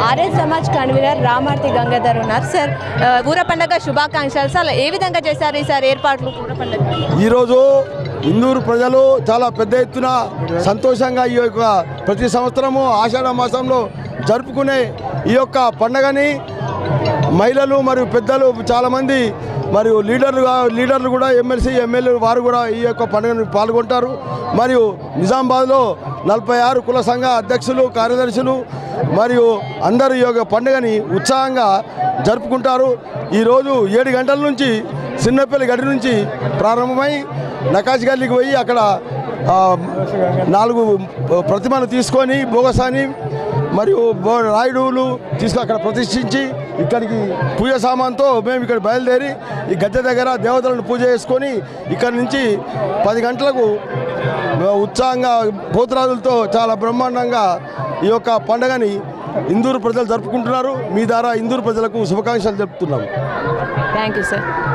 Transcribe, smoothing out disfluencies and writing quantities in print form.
Arya Samaj convener రామార్తి Gangadhar ఉన్నారు. Sir, ఊర పండుగ శుభాకాంక్షలు. సార్, ఏ విధంగా చేశారు ఈసారి ఏర్పాట్లు ఊర పండుగ? ఈరోజు ఇందూరు ప్రజలు చాలా పెద్ద ఎత్తున సంతోషంగా ఈ యొక్క ప్రతి సంవత్సరము ఆషాఢ మాసంలో జరుపుకునే ఈ యొక్క పండుగని మహిళలు మరియు పెద్దలు చాలామంది మరియు లీడర్లు కూడా ఎమ్మెల్సీ ఎమ్మెల్యేలు వారు కూడా ఈ యొక్క పండుగను పాల్గొంటారు. మరియు నిజామాబాద్లో 46 కుల సంఘ అధ్యక్షులు కార్యదర్శులు మరియు అందరూ ఈ యొక్క పండుగని ఉత్సాహంగా జరుపుకుంటారు. ఈరోజు 7 గంటల నుంచి చిన్నపల్లి గడి నుంచి ప్రారంభమై నకాశ్ గల్లీకి పోయి అక్కడ 4 ప్రతిమను తీసుకొని బోగసాని మరియు రాయుడులు తీసుకొని అక్కడ ప్రతిష్ఠించి ఇక్కడికి పూజ సామాన్తో మేము ఇక్కడ బయలుదేరి ఈ గద్దె దగ్గర దేవతలను పూజ చేసుకొని ఇక్కడి నుంచి 10 గంటలకు ఉత్సాహంగా పోతురాజులతో చాలా బ్రహ్మాండంగా ఈ యొక్క పండుగని ఇందూరు ప్రజలు జరుపుకుంటున్నారు. మీ ద్వారా ఇందూరు ప్రజలకు శుభాకాంక్షలు చెప్తున్నాము. Thank you sir.